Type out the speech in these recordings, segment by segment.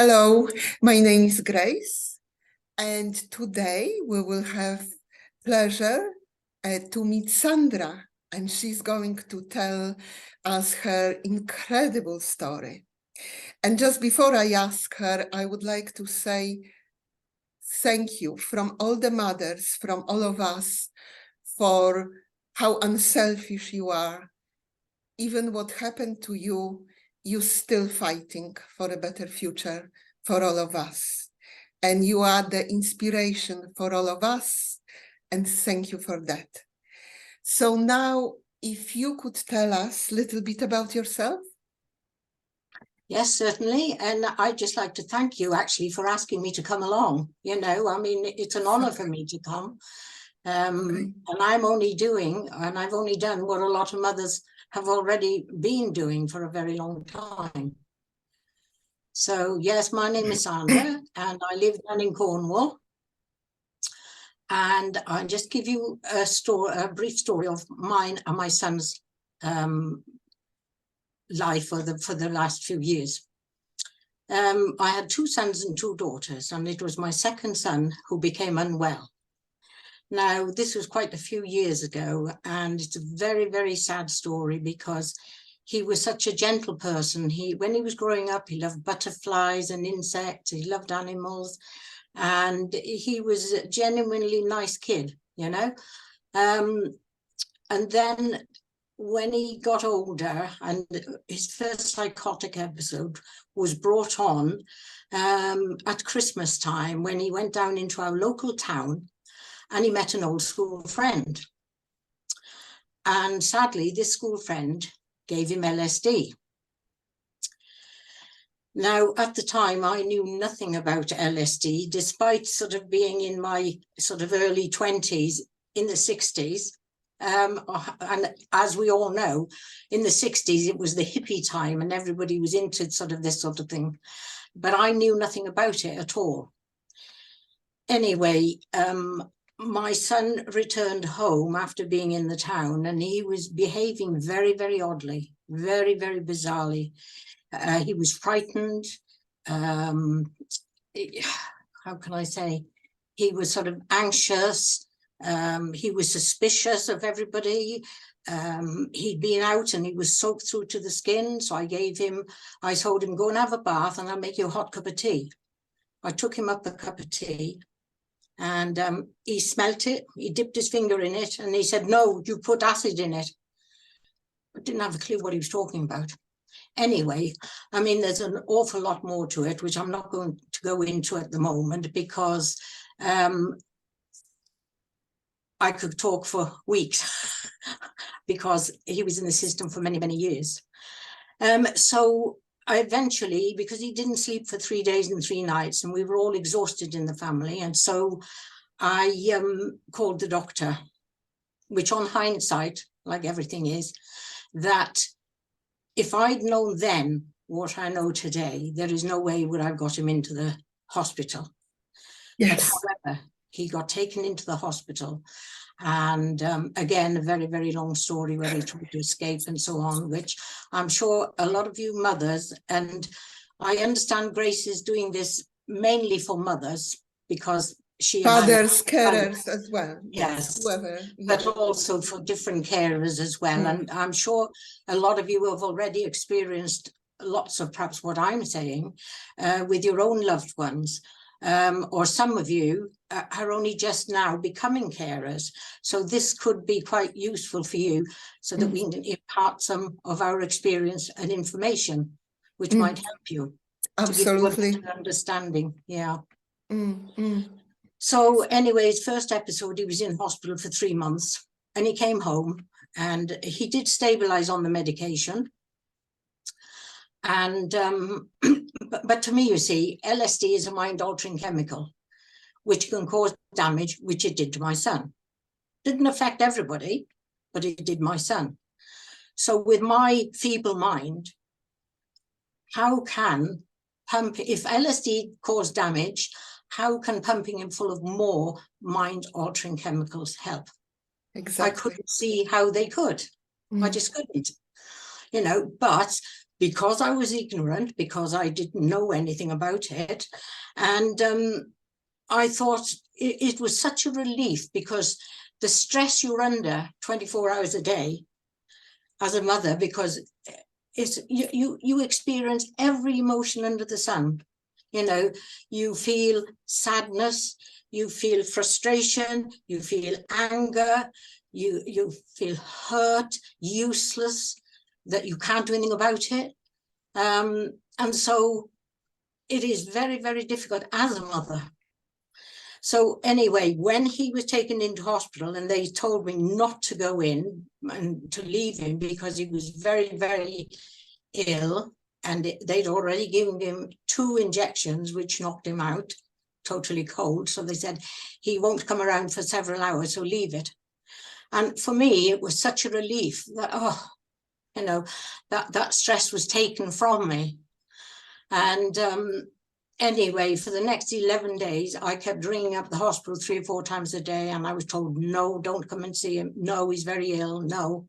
Hello, my name is Grace, and today we will have pleasure to meet Sandra, and she's going to tell us her incredible story. And just before I ask her, I would like to say thank you from all the mothers, from all of us, for how unselfish you are. Even what happened to you, you're still fighting for a better future for all of us. And you are the inspiration for all of us. And thank you for that. So now, if you could tell us a little bit about yourself. Yes, certainly. And I'd just like to thank you actually for asking me to come along. I mean, it's an honor for me to come. And I've only done what a lot of mothers have already been doing for a very long time. So yes, my name is Sandra and I live down in Cornwall. And I'll just give you a brief story of mine and my son's life for the last few years. I had 2 sons and 2 daughters, and it was my second son who became unwell. Now, this was quite a few years ago, and it's a very, very sad story because he was such a gentle person. When he was growing up, he loved butterflies and insects, he loved animals, and he was a genuinely nice kid, And then when he got older, and his first psychotic episode was brought on at Christmas time when he went down into our local town and he met an old school friend. And sadly, this school friend gave him LSD. Now, at the time, I knew nothing about LSD, despite sort of being in my sort of early 20s in the 60s. And as we all know, in the 60s, it was the hippie time and everybody was into sort of this sort of thing. But I knew nothing about it at all. Anyway, my son returned home after being in the town and he was behaving very, very oddly, very, very bizarrely. He was frightened. How can I say? He was sort of anxious. He was suspicious of everybody. He'd been out and he was soaked through to the skin. So I told him, go and have a bath and I'll make you a hot cup of tea. I took him up a cup of tea and he smelt it. He dipped his finger in it and he said, no, you put acid in it. I didn't have a clue what he was talking about. Anyway, I mean, there's an awful lot more to it, which I'm not going to go into at the moment because I could talk for weeks because he was in the system for many, many years. So I eventually, because he didn't sleep for 3 days and 3 nights and we were all exhausted in the family. And so I called the doctor, which on hindsight, like everything is, that if I'd known then what I know today, there is no way would I've got him into the hospital. Yes. But however, he got taken into the hospital. And again, a very, very long story where he tried to escape and so on, which I'm sure a lot of you mothers, and I understand Grace is doing this mainly for mothers because she fathers, carers as well. Yes, whoever, but also for different carers as well. And I'm sure a lot of you have already experienced lots of perhaps what I'm saying with your own loved ones. Or some of you are only just now becoming carers. So this could be quite useful for you so that we can impart some of our experience and information, which might help you. Absolutely. To give you a better understanding. Yeah. So anyways, first episode, he was in hospital for 3 months and he came home and he did stabilize on the medication. And but to me, you see, LSD is a mind-altering chemical, which can cause damage, which it did to my son. Didn't affect everybody, but it did my son. So with my feeble mind, how can if LSD caused damage, how can pumping him full of more mind-altering chemicals help? Exactly. I couldn't see how they could. I just couldn't, but because I was ignorant, because I didn't know anything about it. And I thought it was such a relief, because the stress you're under 24 hours a day as a mother, because it's you experience every emotion under the sun. You know, you feel sadness, you feel frustration, you feel anger, you feel hurt, useless, that you can't do anything about it. And so it is very, very difficult as a mother. So anyway, when he was taken into hospital, and they told me not to go in and to leave him because he was very, very ill, and they'd already given him 2 injections, which knocked him out, totally cold. So they said, he won't come around for several hours, so leave it. And for me, it was such a relief that, oh, you know, that stress was taken from me. And anyway, for the next 11 days, I kept ringing up the hospital 3 or 4 times a day, and I was told, no, don't come and see him. No, he's very ill. No,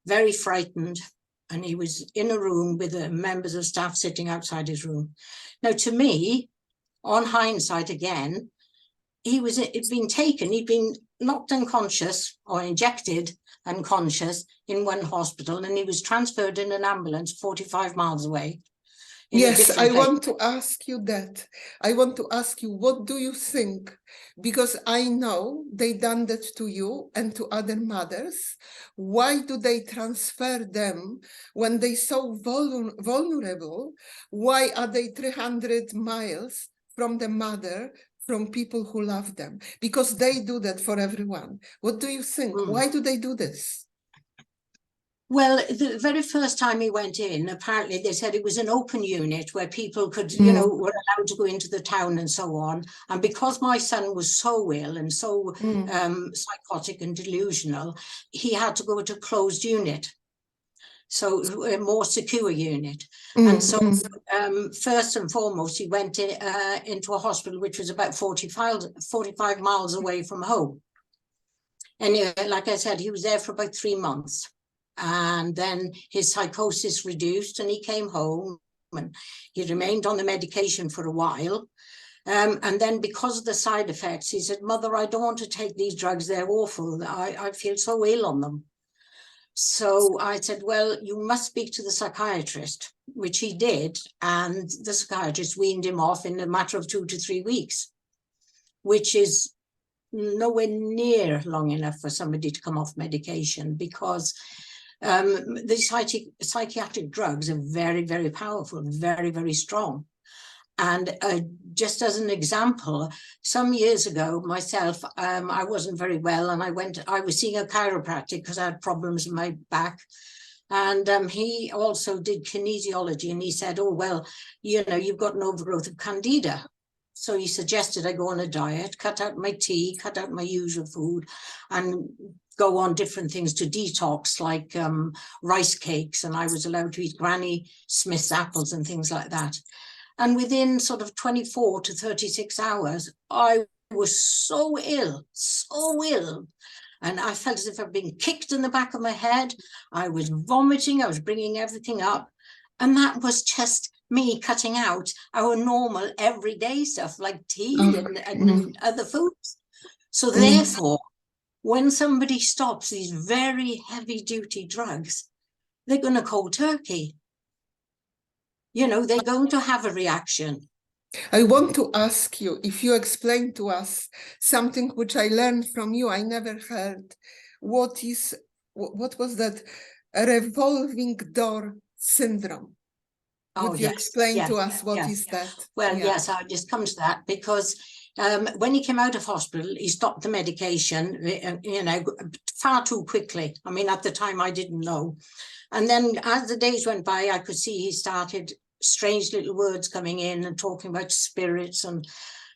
very frightened. And he was in a room with the members of staff sitting outside his room. Now, to me, on hindsight again, he'd been taken, he'd been knocked unconscious or injected unconscious in one hospital, and he was transferred in an ambulance 45 miles away. Yes, I want to ask you that. I want to ask you, what do you think? Because I know they done that to you and to other mothers. Why do they transfer them when they so vulnerable? Why are they 300 miles from the mother, from people who love them? Because they do that for everyone. What do you think? Why do they do this? Well, the very first time he went in, apparently they said it was an open unit where people could, you know, were allowed to go into the town and so on. And because my son was so ill and so psychotic and delusional, he had to go to a closed unit. So a more secure unit. And so first and foremost, he went into a hospital which was about 45 miles away from home. And like I said, he was there for about 3 months. And then his psychosis reduced, and he came home, and he remained on the medication for a while. And then because of the side effects, he said, Mother, I don't want to take these drugs. They're awful. I feel so ill on them. So I said, well, you must speak to the psychiatrist, which he did. And the psychiatrist weaned him off in a matter of 2 to 3 weeks, which is nowhere near long enough for somebody to come off medication, because the psychiatric drugs are very, very powerful, very, very strong. And just as an example, some years ago, myself, I wasn't very well, and I was seeing a chiropractic because I had problems in my back. And he also did kinesiology, and he said, oh, well, you know, you've got an overgrowth of candida. So he suggested I go on a diet, cut out my tea, cut out my usual food, and go on different things to detox, like rice cakes. And I was allowed to eat Granny Smith's apples and things like that. And within sort of 24 to 36 hours, I was so ill. And I felt as if I'd been kicked in the back of my head. I was vomiting. I was bringing everything up. And that was just me cutting out our normal everyday stuff like tea and other foods. So therefore, when somebody stops these very heavy duty drugs, they're going to cold turkey. You know, they're going to have a reaction. I want to ask you if you explain to us something which I learned from you. I never heard. What was that? A revolving door syndrome. Would you explain to us what is that? Well, yes, I'll just come to that, because when he came out of hospital, he stopped the medication, you know, far too quickly. I mean, at the time, I didn't know. And then as the days went by, I could see he started strange little words coming in and talking about spirits. And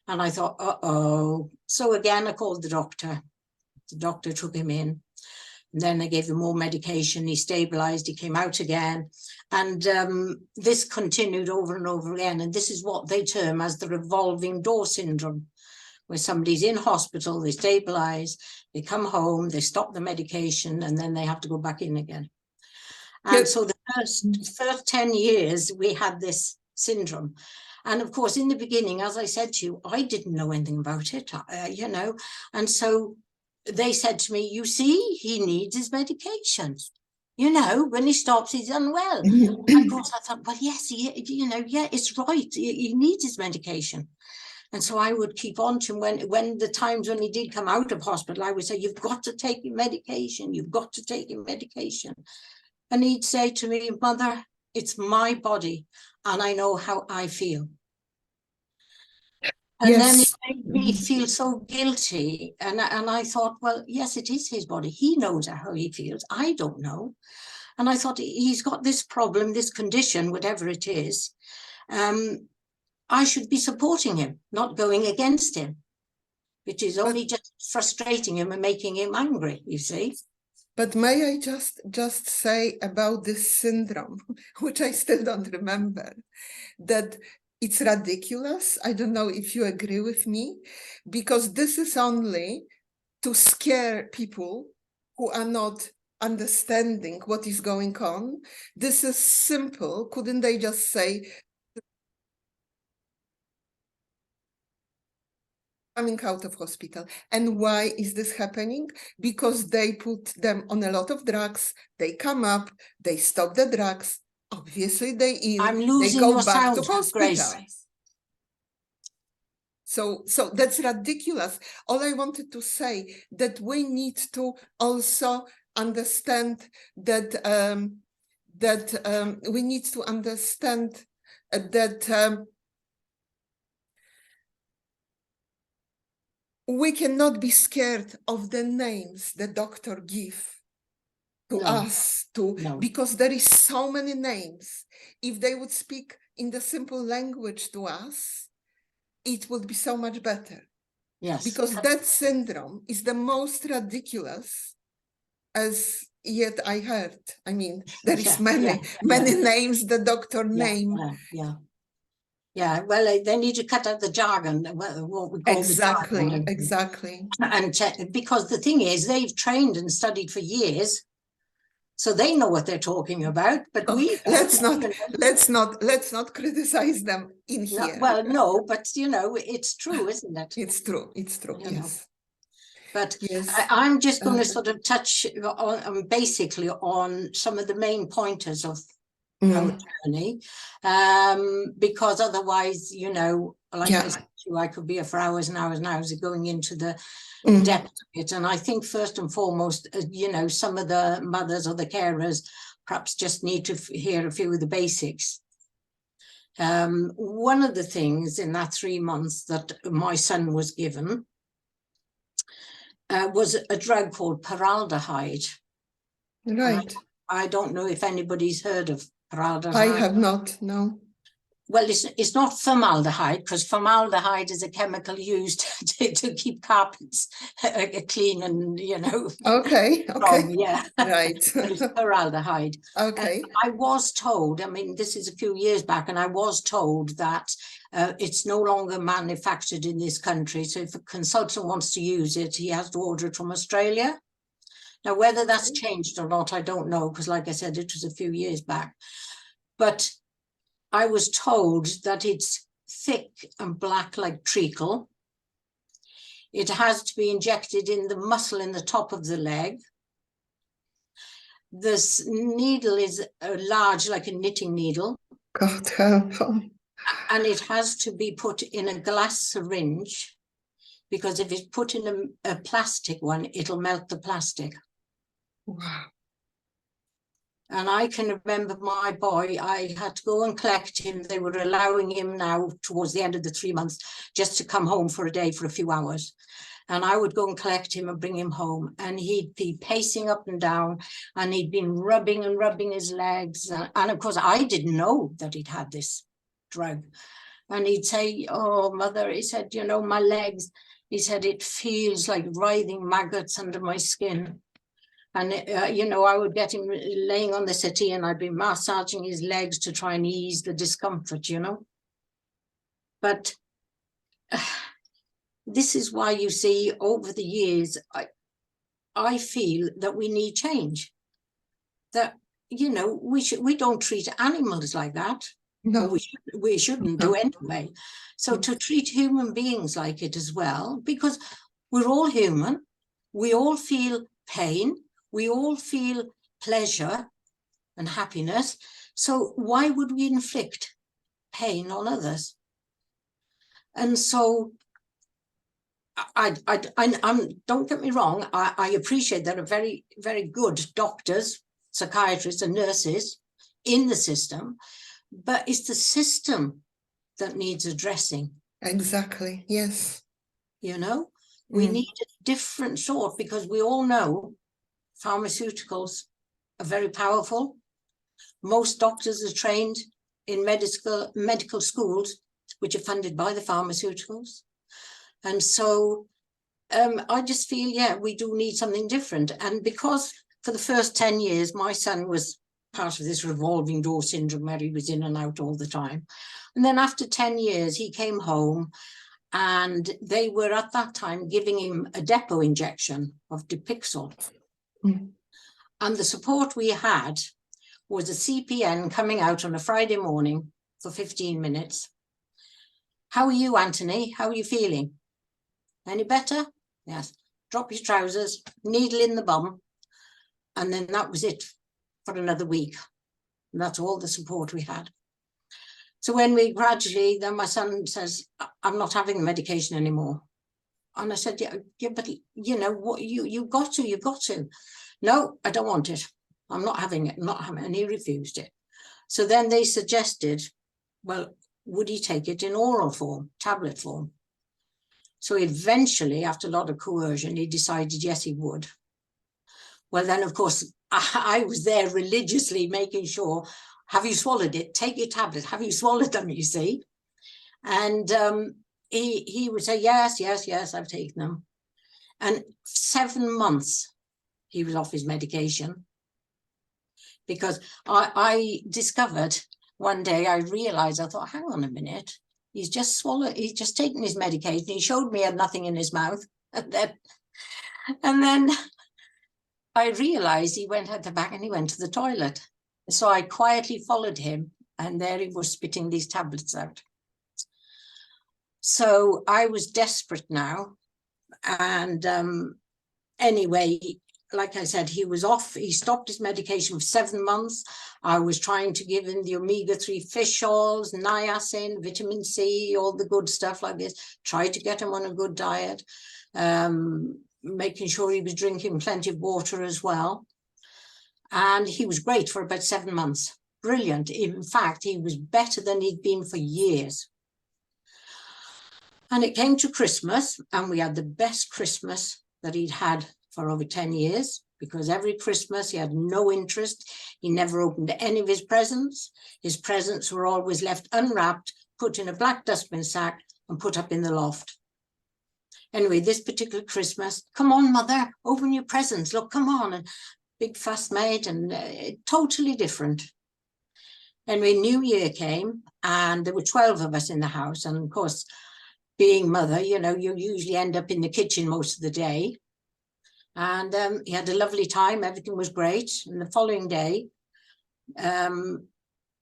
I thought, uh-oh. So again, I called the doctor. The doctor took him in. And then they gave him more medication. He stabilized. He came out again. And this continued over and over again. And this is what they term as the revolving door syndrome, where somebody's in hospital, they stabilize, they come home, they stop the medication, and then they have to go back in again. And so the first 10 years we had this syndrome. And of course, in the beginning, as I said to you, I didn't know anything about it, you know. And so they said to me, you see, he needs his medication. You know, when he stops, he's unwell. Of course, I thought, well, yes, you know, yeah, it's right. He needs his medication. And so I would keep on to him when the times when he did come out of hospital, I would say, you've got to take your medication. You've got to take your medication. And he'd say to me, Mother, it's my body and I know how I feel. And then it made me feel so guilty. And I thought, well, yes, it is his body. He knows how he feels. I don't know. And I thought, he's got this problem, this condition, whatever it is. I should be supporting him, not going against him, which is only just frustrating him and making him angry, you see. But may I just say about this syndrome, which I still don't remember, that it's ridiculous. I don't know if you agree with me, because this is only to scare people who are not understanding what is going on. This is simple. Couldn't they just say, coming out of hospital? And why is this happening? Because they put them on a lot of drugs, they come up, they stop the drugs, obviously they ill, I'm losing they go your back sound, to hospital. Grace. So that's ridiculous. All I wanted to say that we need to also understand that we need to understand that we cannot be scared of the names the doctor give to us, because there is so many names. If they would speak in the simple language to us, it would be so much better. Yes. Because that syndrome is the most ridiculous as yet I heard. I mean, there is many names the doctor name. Yeah, well, they need to cut out the jargon, what we call the jargon. Exactly. And because the thing is, they've trained and studied for years, so they know what they're talking about. But let's not criticize them in here. Well, no, but you know, it's true, isn't it? It's true. It's true. Yes. But I'm just going to sort of touch on basically on some of the main pointers of our journey, because otherwise, you know, like I said to you, I could be here for hours and hours and hours going into the depth of it. And I think first and foremost, you know, some of the mothers or the carers perhaps just need to hear a few of the basics. One of the things in that 3 months that my son was given was a drug called paraldehyde. Right. I don't know if anybody's heard of paraldehyde. I have not, no. Well, it's not formaldehyde, because formaldehyde is a chemical used to keep carpets clean and, you know. Okay. Right. It's paraldehyde. Okay. I was told, I mean, this is a few years back, and I was told that it's no longer manufactured in this country. So if a consultant wants to use it, he has to order it from Australia. Now, whether that's changed or not, I don't know, because like I said, it was a few years back. But I was told that it's thick and black like treacle. It has to be injected in the muscle in the top of the leg. This needle is large, like a knitting needle. God help. And it has to be put in a glass syringe, because if it's put in a plastic one, it'll melt the plastic. Wow. And I can remember my boy, I had to go and collect him. They were allowing him now towards the end of the 3 months just to come home for a day for a few hours. And I would go and collect him and bring him home. And he'd be pacing up and down, and he'd been rubbing and rubbing his legs. And of course, I didn't know that he'd had this drug. And he'd say, oh, mother, he said, you know, my legs, he said, it feels like writhing maggots under my skin. And, you know, I would get him laying on the settee and I'd be massaging his legs to try and ease the discomfort, you know. But this is why, you see, over the years, I feel that we need change. That you know, we don't treat animals like that. Or No. we shouldn't do anyway. So to treat human beings like it as well, because we're all human, we all feel pain, we all feel pleasure and happiness. So why would we inflict pain on others? And so don't get me wrong, I appreciate there are very, very good doctors, psychiatrists and nurses in the system, but it's the system that needs addressing. Exactly. Yes. You know, we Mm. need a different sort, because we all know pharmaceuticals are very powerful. Most doctors are trained in medical schools, which are funded by the pharmaceuticals. And so I just feel, yeah, we do need something different. And because for the first 10 years, my son was part of this revolving door syndrome where he was in and out all the time. And then after 10 years, he came home, and they were at that time giving him a depot injection of Dipixel. Mm. And the support we had was a CPN coming out on a Friday morning for 15 minutes. How are you, Anthony? How are you feeling? Any better? Yes. Drop your trousers, needle in the bum. And then that was it for another week. And that's all the support we had. So when we gradually, then my son says, I'm not having the medication anymore. And I said, yeah, but you know what, you've got to. No, I don't want it. I'm not having it, and he refused it. So then they suggested, well, would he take it in oral form, tablet form? So eventually, after a lot of coercion, he decided, yes, he would. Well, then, of course, I was there religiously making sure, have you swallowed it? Take your tablet. Have you swallowed them, you see? And he would say, yes, I've taken them. And 7 months, he was off his medication. Because I discovered one day, I realized, I thought, hang on a minute, he's just taken his medication. He showed me he had nothing in his mouth. And then I realized he went at the back and he went to the toilet. So I quietly followed him, and there he was spitting these tablets out. So I was desperate now. And anyway, like I said, he was off. He stopped his medication for 7 months. I was trying to give him the omega-3 fish oils, niacin, vitamin C, all the good stuff like this. Tried to get him on a good diet, making sure he was drinking plenty of water as well. And he was great for about 7 months. Brilliant. In fact, he was better than he'd been for years. And it came to Christmas, and we had the best Christmas that he'd had for over 10 years, because every Christmas he had no interest. He never opened any of his presents. His presents were always left unwrapped, put in a black dustbin sack and put up in the loft. Anyway, this particular Christmas, come on, mother, open your presents. Look, come on. And big fuss made, and totally different. Anyway, New Year came, and there were 12 of us in the house. And of course, being mother, you know, you usually end up in the kitchen most of the day. And he had a lovely time. Everything was great. And the following day, there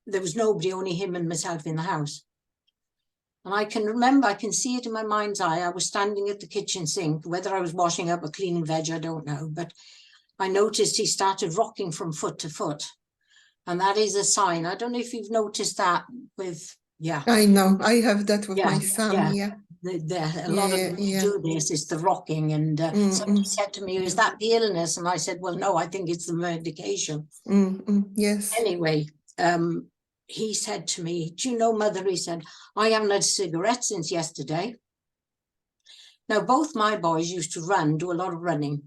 was nobody, only him and myself in the house. And I can remember, I can see it in my mind's eye. I was standing at the kitchen sink, whether I was washing up or cleaning veg, I don't know. But I noticed he started rocking from foot to foot. And that is a sign. I don't know if you've noticed that with, yeah. I know. I have that with my son. Yeah. A lot of them do this, it's the rocking. And somebody said to me, is that the illness? And I said, well, no, I think it's the medication. Yes. Anyway, he said to me, do you know, mother, he said, I haven't had a cigarette since yesterday. Now, both my boys used to do a lot of running.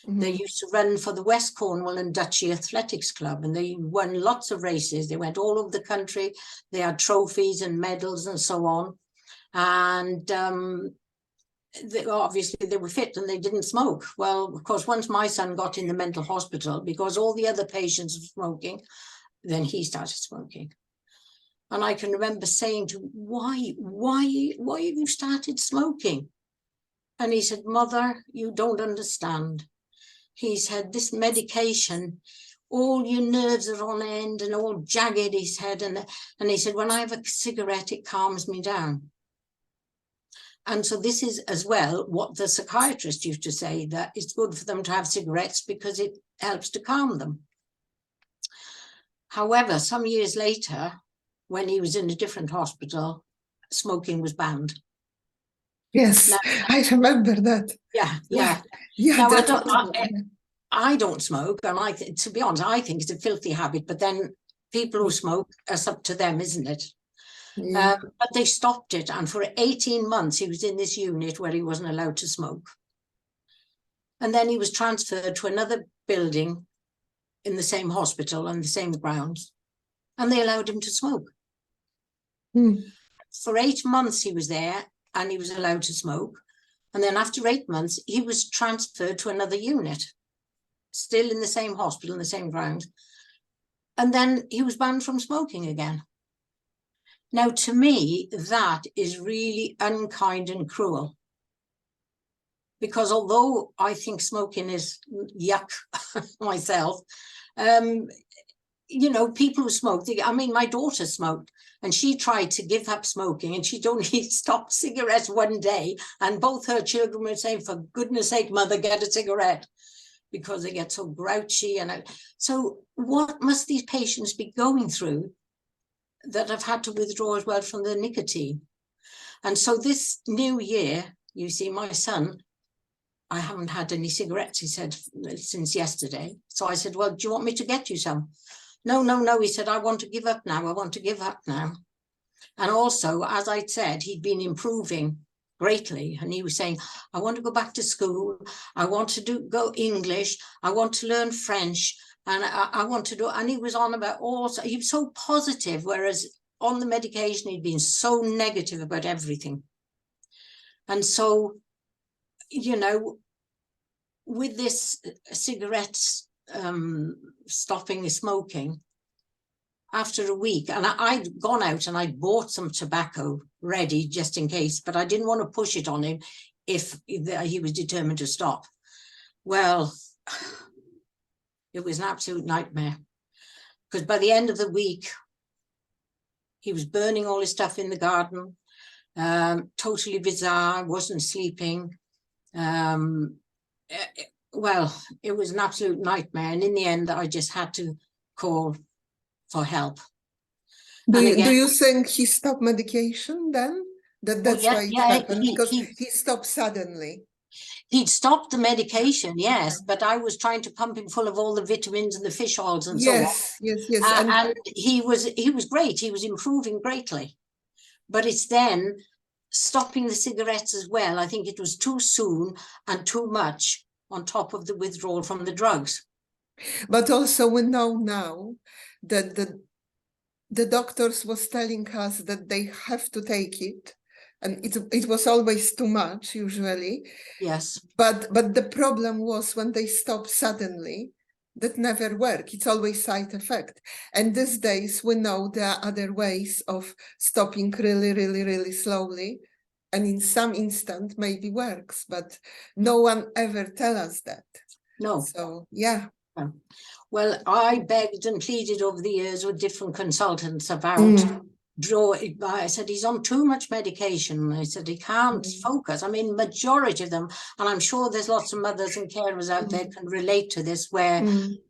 They used to run for the West Cornwall and Duchy Athletics Club, and they won lots of races. They went all over the country. They had trophies and medals and so on. And obviously they were fit and they didn't smoke. Well, of course, once my son got in the mental hospital, because all the other patients were smoking, then he started smoking. And I can remember saying to him, why have you started smoking? And he said, mother, you don't understand. He said, this medication all your nerves are on end and all jagged, he said. And he said, when I have a cigarette, it calms me down. And so this is as well what the psychiatrist used to say, that it's good for them to have cigarettes because it helps to calm them. However, some years later, when he was in a different hospital, smoking was banned. Yes, Now, I remember that. Yeah. Yeah, Now, that I don't smoke, and to be honest, I think it's a filthy habit, but then people who smoke, it's up to them, isn't it? yeah. But they stopped it, and for 18 months he was in this unit where he wasn't allowed to smoke. And then he was transferred to another building in the same hospital and the same grounds, and they allowed him to smoke. For 8 months he was there, and he was allowed to smoke. And then after 8 months, he was transferred to another unit, still in the same hospital, in the same grounds. And then he was banned from smoking again. Now, to me, that is really unkind and cruel. Because although I think smoking is yuck myself, you know, people who smoke, I mean, my daughter smoked and she tried to give up smoking and she'd only stopped cigarettes one day. And both her children were saying, for goodness sake, mother, get a cigarette, because they get so grouchy. And so what must these patients be going through that have had to withdraw as well from the nicotine? And so this new year, you see, my son, I haven't had any cigarettes, he said, since yesterday. So I said, well, do you want me to get you some? No, he said, I want to give up now. I want to give up now. And also, as I said, he'd been improving greatly. And he was saying, I want to go back to school. I want to go English. I want to learn French. And I want to do, and he was on about also, he was so positive, whereas on the medication, he'd been so negative about everything. And so, you know, with this cigarettes, stopping the smoking, after a week, and I'd gone out and I'd bought some tobacco ready just in case, but I didn't want to push it on him if he was determined to stop. Well, it was an absolute nightmare, because by the end of the week, he was burning all his stuff in the garden, totally bizarre, wasn't sleeping. Well, it was an absolute nightmare. And in the end, I just had to call for help. Do you think he stopped medication then? That's why it happened, because he stopped suddenly. He'd stopped the medication, yes, but I was trying to pump him full of all the vitamins and the fish oils and so on. Yes. And he was great. He was improving greatly. But it's then stopping the cigarettes as well. I think it was too soon and too much on top of the withdrawal from the drugs. But also we know now that the doctors was telling us that they have to take it, and it was always too much usually. Yes. But the problem was when they stop suddenly, that never work. It's always side effect. And these days we know there are other ways of stopping really slowly. And in some instant maybe works, but no one ever tell us that. No. So, yeah. Well, I begged and pleaded over the years with different consultants about I said, he's on too much medication. I said, he can't focus. I mean, majority of them, and I'm sure there's lots of mothers and carers out there can relate to this, where,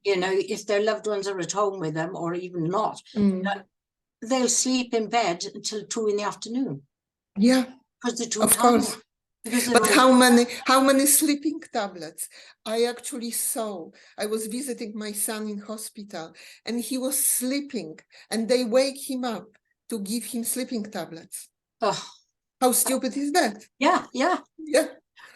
you know, if their loved ones are at home with them or even not, they'll sleep in bed until 2 in the afternoon. Yeah, because they're too of tired. course. But how many sleeping tablets? I actually saw, I was visiting my son in hospital and he was sleeping and they wake him up to give him sleeping tablets. Oh. How stupid is that? Yeah.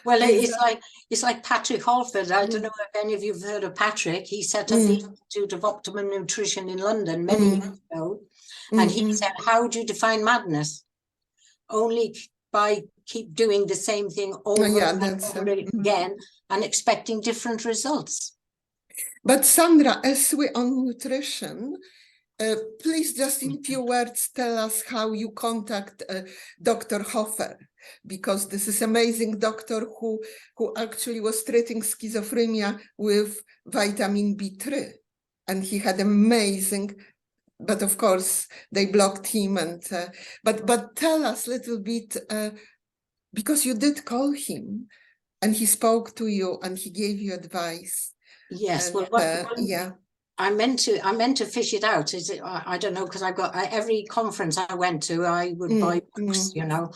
Well, exactly. it's like Patrick Holford. I don't know if any of you have heard of Patrick. He set up the Institute of Optimum Nutrition in London many years ago. And he said, how do you define madness? Only by keep doing the same thing over and over again and expecting different results. But Sandra, as we on nutrition, please just in few words tell us how you contact Dr. Hofer, because this is amazing doctor who actually was treating schizophrenia with vitamin B3. and he had amazing, but of course they blocked him. And but tell us a little bit, because you did call him and he spoke to you and he gave you advice. Yes, And, well, yeah. I meant to fish it out. Is it? I don't know, because I've got every conference I went to, I would buy books, you know.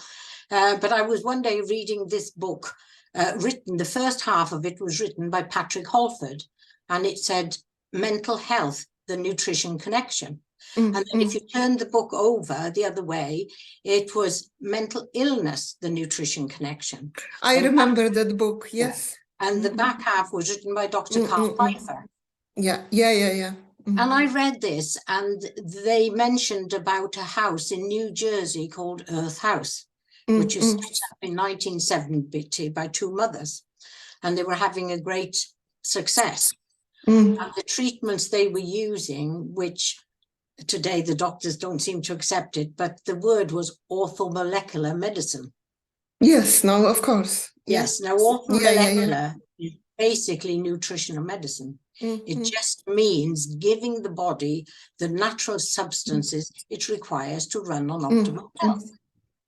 But I was one day reading this book, written. The first half of it was written by Patrick Holford, and it said "Mental Health: The Nutrition Connection." And then if you turned the book over the other way, it was "Mental Illness: The Nutrition Connection." I remember that book. Yes. And the back half was written by Dr. Carl Pfeiffer. Yeah. And I read this, and they mentioned about a house in New Jersey called Earth House, which was set up in 1970 by two mothers, and they were having a great success. And the treatments they were using, which today the doctors don't seem to accept it, but the word was orthomolecular medicine. Yes, no, of course. Yes, now orthomolecular is basically nutritional medicine. It just means giving the body the natural substances it requires to run on optimal health.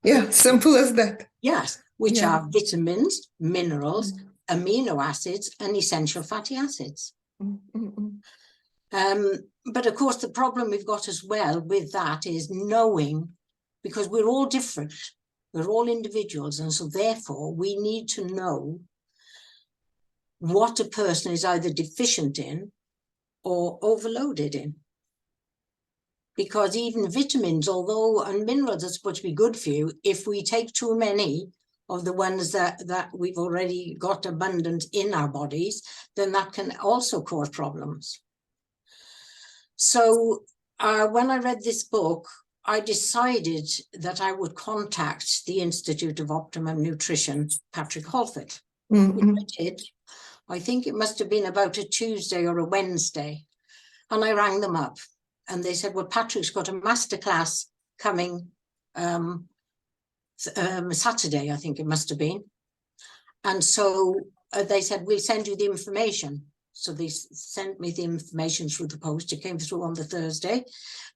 Yeah, simple as that. Yes, which are vitamins, minerals, amino acids, and essential fatty acids. But of course, the problem we've got as well with that is knowing, because we're all different, we're all individuals, and so therefore we need to know what a person is either deficient in or overloaded in. Because even vitamins, although and minerals are supposed to be good for you, if we take too many of the ones that we've already got abundant in our bodies, then that can also cause problems. So when I read this book, I decided that I would contact the Institute of Optimum Nutrition, Patrick Holford, which I did. I think it must have been about a Tuesday or a Wednesday. And I rang them up and they said, well, Patrick's got a masterclass coming Saturday, I think it must have been. And so they said, we'll send you the information. So they sent me the information through the post. It came through on the Thursday.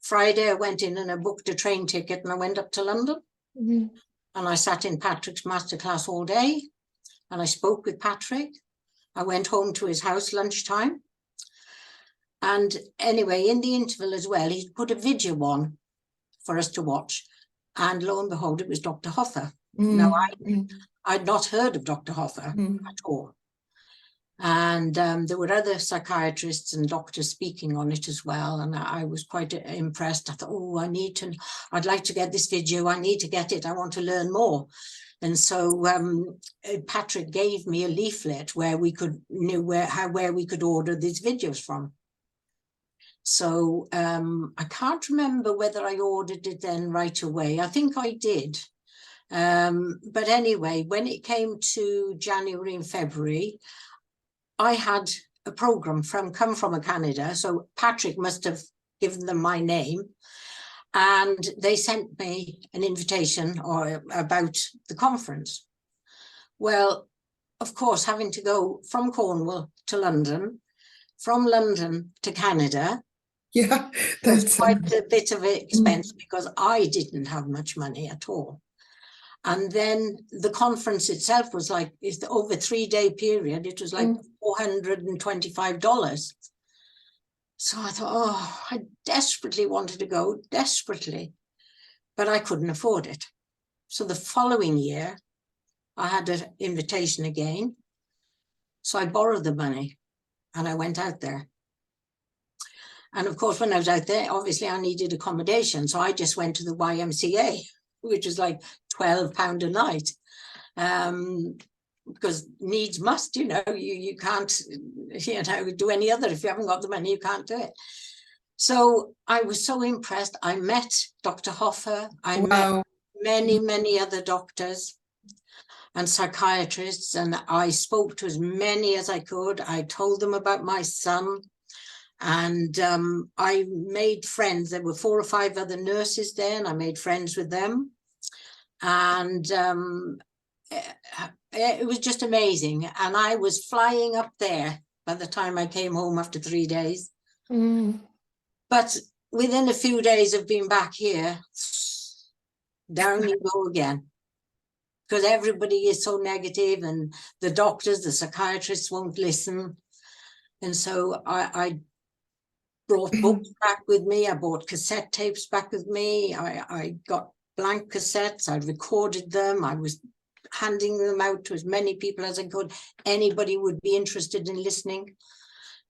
Friday, I went in and I booked a train ticket and I went up to London. And I sat in Patrick's masterclass all day and I spoke with Patrick. I went home to his house lunchtime. And anyway, in the interval as well, he put a video on for us to watch. And lo and behold, it was Dr. Hoffer. Now, I'd not heard of Dr. Hoffer at all. And there were other psychiatrists and doctors speaking on it as well. And I was quite impressed. I thought, oh, I'd like to get this video. I need to get it. I want to learn more. And so Patrick gave me a leaflet where we could know where we could order these videos from. So I can't remember whether I ordered it then right away. I think I did. But anyway, when it came to January and February, I had a program come from Canada. So Patrick must have given them my name. And they sent me an invitation about the conference. Well, of course, having to go from Cornwall to London, from London to Canada, was quite a bit of an expense because I didn't have much money at all. And then the conference itself was like, over a 3-day period, it was like $425. So I thought, oh, I desperately wanted to go, desperately, but I couldn't afford it. So the following year, I had an invitation again. So I borrowed the money and I went out there. And of course, when I was out there, obviously I needed accommodation. So I just went to the YMCA, which was like £12 a night. Because needs must, you can't, do any other. If you haven't got the money, you can't do it. So I was so impressed. I met Dr. Hoffer. I met many, many other doctors and psychiatrists, and I spoke to as many as I could. I told them about my son, and I made friends. There were 4 or 5 other nurses there, and I made friends with them. And it was just amazing. And I was flying up there by the time I came home after 3 days. But within a few days of being back here, down you go again. Because everybody is so negative, and the doctors, the psychiatrists won't listen. And so I brought books back with me. I brought cassette tapes back with me. I got blank cassettes. I recorded them. I was handing them out to as many people as I could. Anybody would be interested in listening.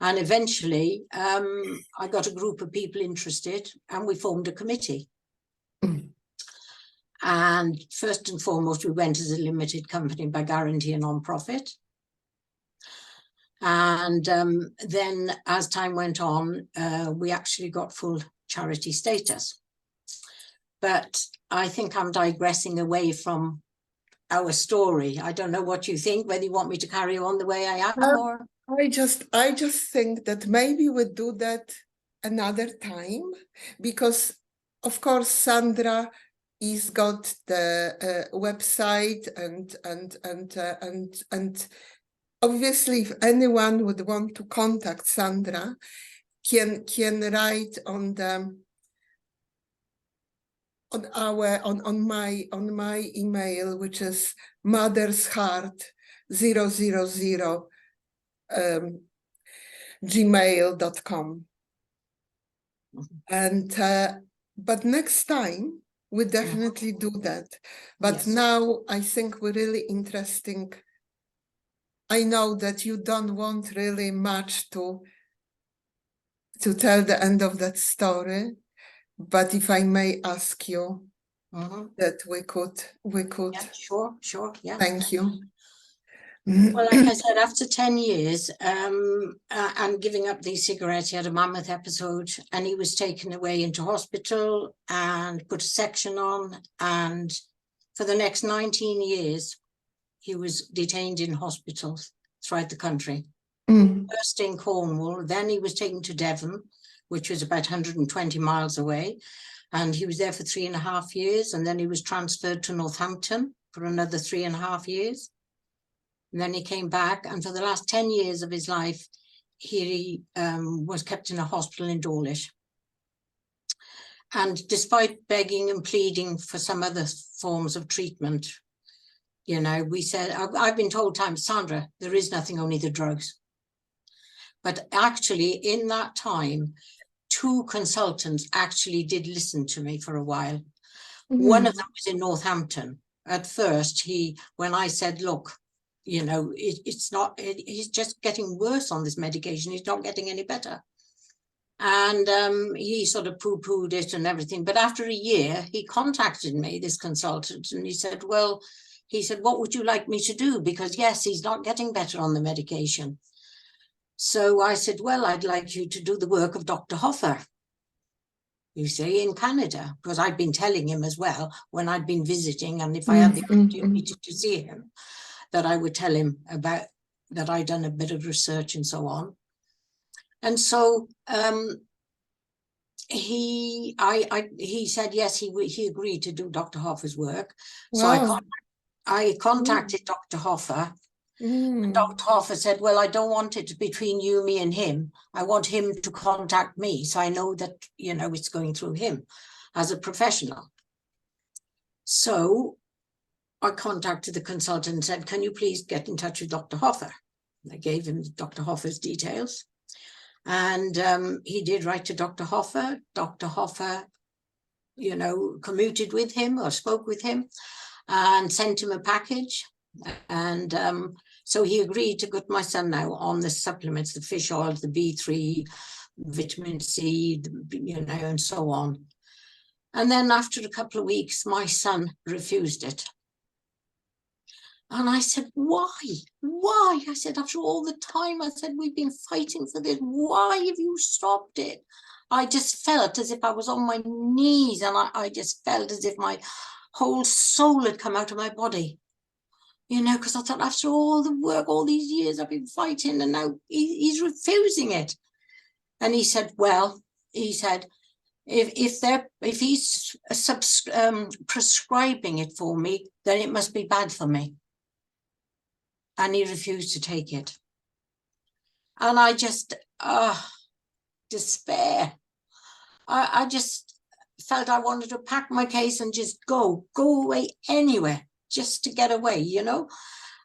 And eventually I got a group of people interested, and we formed a committee. And first and foremost, we went as a limited company by guarantee a non-profit. And then as time went on, we actually got full charity status. But I think I'm digressing away from our story. I don't know what you think, whether you want me to carry on the way I am or... I just think that maybe we do that another time, because of course Sandra is got the website and obviously if anyone would want to contact Sandra, can write on the on my email, which is mothersheart000 gmail.com. And but next time we definitely do that. But Yes. now I think we're really interesting. I know that you don't want really much to tell the end of that story, but if I may ask you that we could. Yeah, sure, yeah. Thank you. Well, like I said, after 10 years and giving up these cigarettes, he had a mammoth episode, and he was taken away into hospital and put a section on. And for the next 19 years, he was detained in hospitals throughout the country. First in Cornwall, then he was taken to Devon, which was about 120 miles away. And he was there for 3.5 years. And then he was transferred to Northampton for another 3.5 years. And then he came back, and for the last 10 years of his life, he was kept in a hospital in Dawlish. And despite begging and pleading for some other forms of treatment, you know, we said, I've been told times, Sandra, there is nothing, only the drugs. But actually, in that time, 2 consultants actually did listen to me for a while. One of them was in Northampton. At first, when I said, look, you know, he's just getting worse on this medication. He's not getting any better. And he sort of poo-pooed it and everything. But after a year, he contacted me, this consultant, and he said, well, what would you like me to do? Because yes, he's not getting better on the medication. So I said, well, I'd like you to do the work of Dr. Hoffer, you see, in Canada, because I'd been telling him as well when I'd been visiting, and if I had the opportunity to see him, that I would tell him about that I'd done a bit of research and so on. And so he said yes, he agreed to do Dr. Hoffer's work. Wow. So I contacted Dr. Hoffer. Dr. Hoffer said, well, I don't want it between you, me and him. I want him to contact me, so I know that, you know, it's going through him as a professional. So I contacted the consultant and said, can you please get in touch with Dr. Hoffer? I gave him Dr. Hoffer's details. And he did write to Dr. Hoffer. Dr. Hoffer, you know, commuted with him or spoke with him and sent him a package. And so he agreed to put my son now on the supplements, the fish oil, the B3, vitamin C, you know, and so on. And then after a couple of weeks, my son refused it. And I said, why? Why? I said, after all the time, I said, we've been fighting for this. Why have you stopped it? I just felt as if I was on my knees, and I just felt as if my whole soul had come out of my body. You know, because I thought after all the work, all these years I've been fighting, and now he's refusing it. And he said, well, he said, if he's prescribing it for me, then it must be bad for me. And he refused to take it. And I just despair. I just felt I wanted to pack my case and just go away anywhere, just to get away, you know.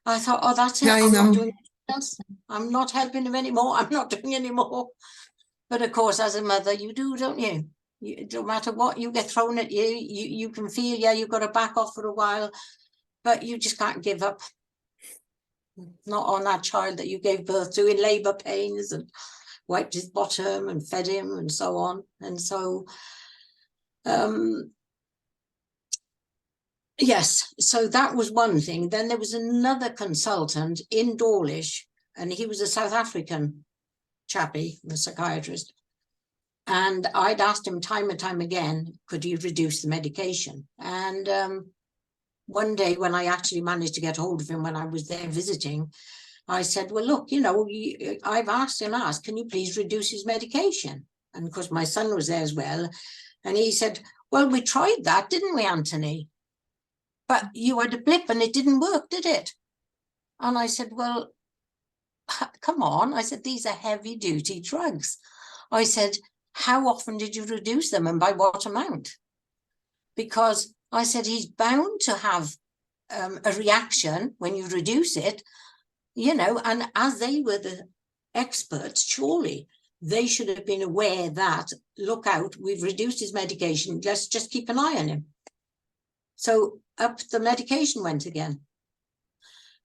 I thought, oh, that's it. Yeah, I I'm not know. doing anything else. I'm not helping him anymore. I'm not doing any more. But of course, as a mother, you do, don't you? No matter what you get thrown at you, you can feel, yeah, you've got to back off for a while, but you just can't give up. Not on that child that you gave birth to in labour pains and wiped his bottom and fed him and so on. And so, yes, so that was one thing. Then there was another consultant in Dawlish, and he was a South African chappie, a psychiatrist. And I'd asked him time and time again, could he reduce the medication? And one day when I actually managed to get hold of him when I was there visiting, I said, well, look, you know, I've asked, can you please reduce his medication? And of course, my son was there as well. And he said, well, we tried that, didn't we, Anthony? But you had a blip and it didn't work, did it? And I said, well, come on. I said, these are heavy duty drugs. I said, how often did you reduce them and by what amount? Because I said, he's bound to have a reaction when you reduce it, you know, and as they were the experts, surely they should have been aware that, look out, we've reduced his medication, let's just keep an eye on him. So up the medication went again.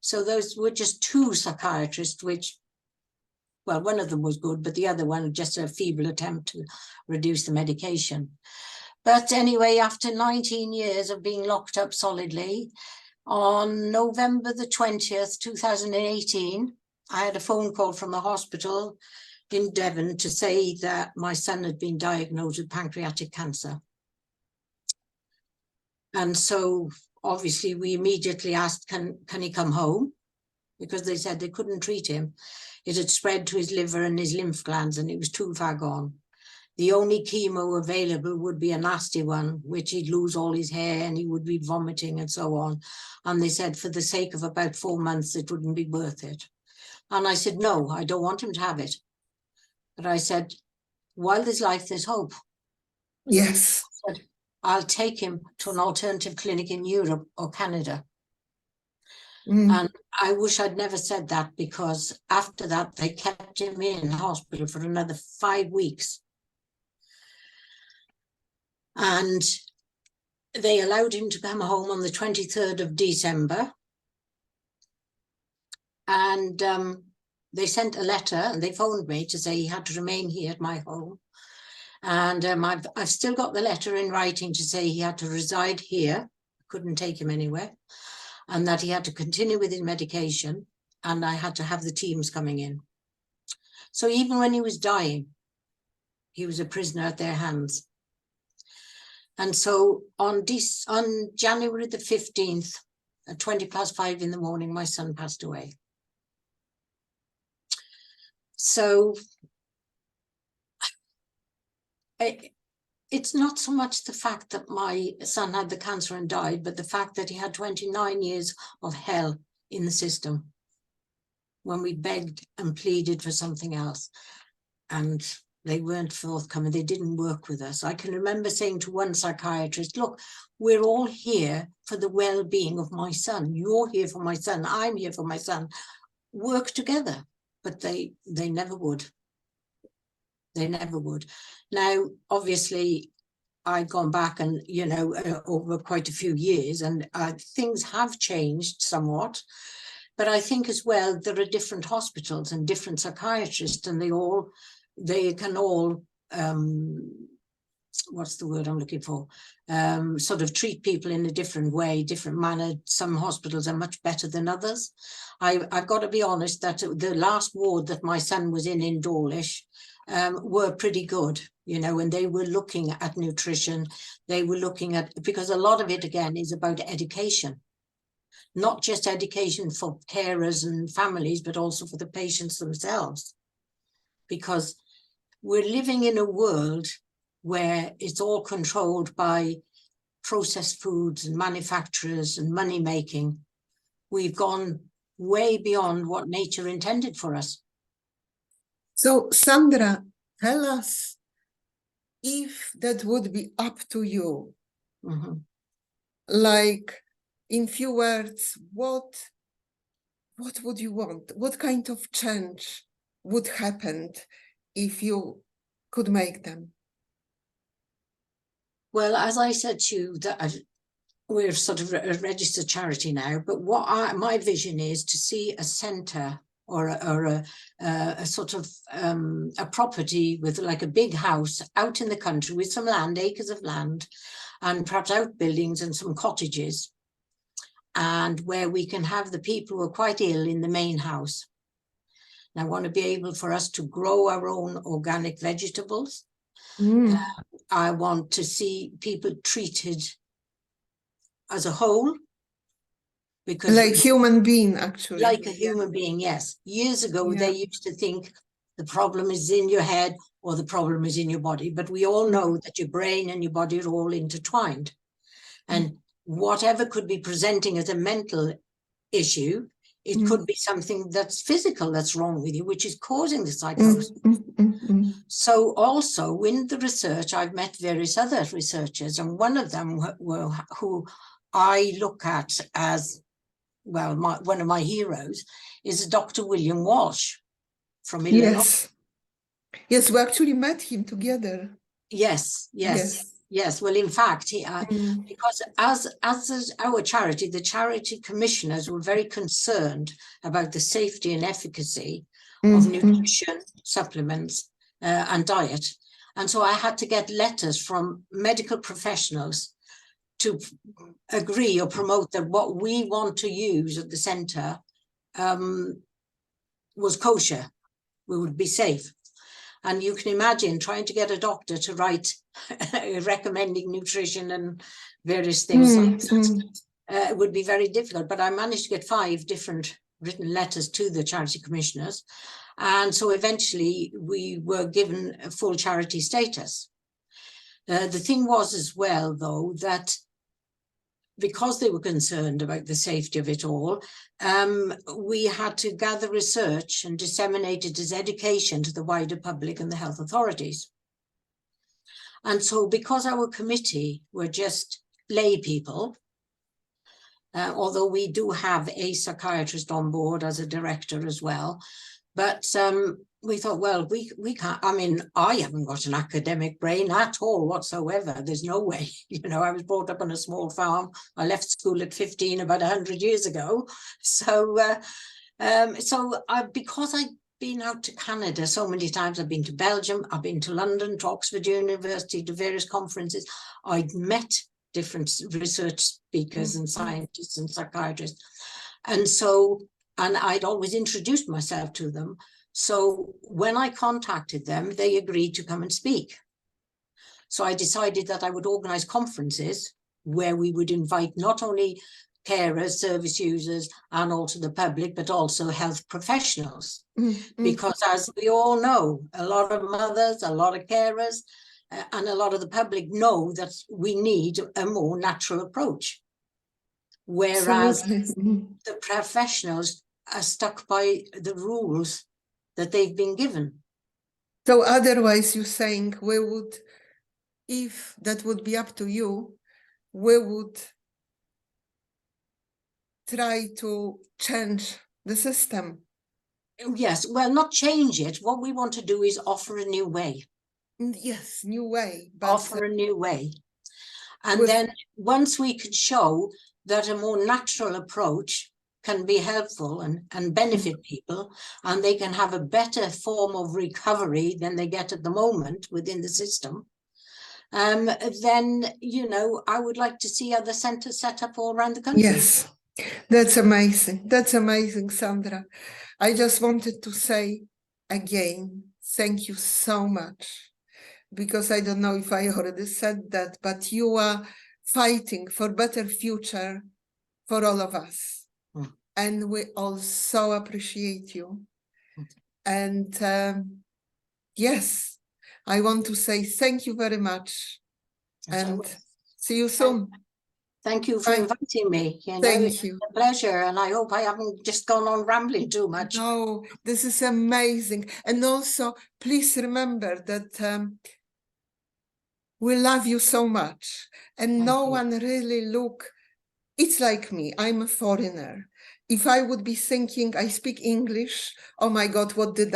So those were just two psychiatrists, which, well, one of them was good, but the other one just a feeble attempt to reduce the medication. But anyway, after 19 years of being locked up solidly, on November the 20th, 2018, I had a phone call from the hospital in Devon to say that my son had been diagnosed with pancreatic cancer. And so obviously we immediately asked, can he come home? Because they said they couldn't treat him. It had spread to his liver and his lymph glands and it was too far gone. The only chemo available would be a nasty one, which he'd lose all his hair and he would be vomiting and so on. And they said for the sake of about 4 months, it wouldn't be worth it. And I said, no, I don't want him to have it. But I said, while there's life, there's hope. Yes. I said, I'll take him to an alternative clinic in Europe or Canada. And I wish I'd never said that, because after that, they kept him in hospital for another 5 weeks. And they allowed him to come home on the 23rd of December. And they sent a letter and they phoned me to say he had to remain here at my home. And I've still got the letter in writing to say he had to reside here. Couldn't take him anywhere. And that he had to continue with his medication. And I had to have the teams coming in. So even when he was dying, he was a prisoner at their hands. And so on January the 15th, at 5:20 in the morning, my son passed away. So it's not so much the fact that my son had the cancer and died, but the fact that he had 29 years of hell in the system when we begged and pleaded for something else. And they weren't forthcoming. They didn't work with us. I can remember saying to one psychiatrist, look, we're all here for the well-being of my son. You're here for my son. I'm here for my son. Work together. But they never would. They never would. Now, obviously, I've gone back and, you know, over quite a few years, and things have changed somewhat. But I think as well, there are different hospitals and different psychiatrists, and they can all, what's the word I'm looking for? Sort of treat people in a different way, different manner. Some hospitals are much better than others. I've got to be honest that the last ward that my son was in Dawlish, were pretty good, you know, and they were looking at nutrition. They were looking at, because a lot of it again is about education. Not just education for carers and families, but also for the patients themselves. Because we're living in a world where it's all controlled by processed foods and manufacturers and money making. We've gone way beyond what nature intended for us. So, Sandra, tell us, if that would be up to you, like in few words, what would you want? What kind of change would happen if you could make them? Well, as I said to you, that we're sort of a registered charity now, but my vision is to see a centre or a sort of a property with like a big house out in the country with some land, acres of land, and perhaps outbuildings and some cottages, and where we can have the people who are quite ill in the main house. And I want to be able for us to grow our own organic vegetables. I want to see people treated as a whole, because like human being, actually. Like a human being, yes. Years ago, they used to think the problem is in your head or the problem is in your body, but we all know that your brain and your body are all intertwined. And whatever could be presenting as a mental issue, it could be something that's physical that's wrong with you, which is causing the psychosis. So also in the research, I've met various other researchers, and one of them who I look at as, well, one of my heroes is Dr. William Walsh from Illinois. Yes, we actually met him together. Yes. Well, in fact, because as our charity, the charity commissioners were very concerned about the safety and efficacy of nutrition, supplements, and diet. And so I had to get letters from medical professionals to agree or promote that what we want to use at the centre was kosher, we would be safe. And you can imagine trying to get a doctor to write recommending nutrition and various things like that. It would be very difficult, but I managed to get 5 different written letters to the charity commissioners. And so eventually we were given a full charity status. The thing was as well, though, that because they were concerned about the safety of it all, we had to gather research and disseminate it as education to the wider public and the health authorities. And so because our committee were just lay people, although we do have a psychiatrist on board as a director as well, but we thought, well, we can't, I mean, I haven't got an academic brain at all whatsoever. There's no way, you know, I was brought up on a small farm. I left school at 15 about 100 years ago. So, because I've been out to Canada so many times, I've been to Belgium, I've been to London, to Oxford University, to various conferences. I'd met different research speakers and scientists and psychiatrists. And so, and I'd always introduced myself to them. So when I contacted them, they agreed to come and speak. So I decided that I would organize conferences where we would invite not only carers, service users, and also the public, but also health professionals. Because as we all know, a lot of mothers, a lot of carers, and a lot of the public know that we need a more natural approach. Whereas the professionals are stuck by the rules that they've been given. So otherwise you're saying we would, if that would be up to you, we would try to change the system. Yes, well, not change it. What we want to do is offer a new way. Yes, new way. But offer a new way. And then once we could show that a more natural approach can be helpful and benefit people, and they can have a better form of recovery than they get at the moment within the system, then, you know, I would like to see other centres set up all around the country. Yes, that's amazing. That's amazing, Sandra. I just wanted to say again, thank you so much, because I don't know if I already said that, but you are fighting for better future for all of us. And we all so appreciate you. And yes, I want to say thank you very much. And see you soon. Thank you for Bye. inviting me. Thank you. It's a pleasure, and I hope I haven't just gone on rambling too much. No, this is amazing. And also, please remember that we love you so much. And Thank no you. one really it's like me, I'm a foreigner. If I would be thinking I speak English, oh my God, what did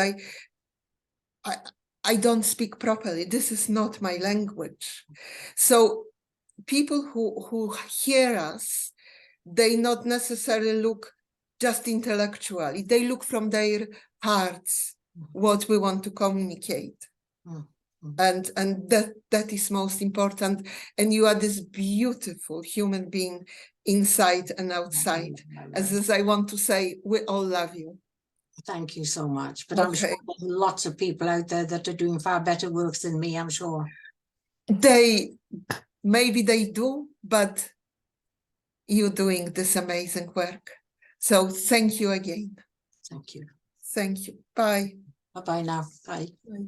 I don't speak properly. This is not my language. So people who hear us, they not necessarily look just intellectually. They look from their hearts what we want to communicate. And that is most important. And you are this beautiful human being inside and outside. As I want to say, we all love you. Thank you so much. But I'm sure there's lots of people out there that are doing far better work than me, I'm sure. Maybe they do, but you're doing this amazing work. So thank you again. Thank you. Thank you. Bye. Bye-bye now. Bye. Bye.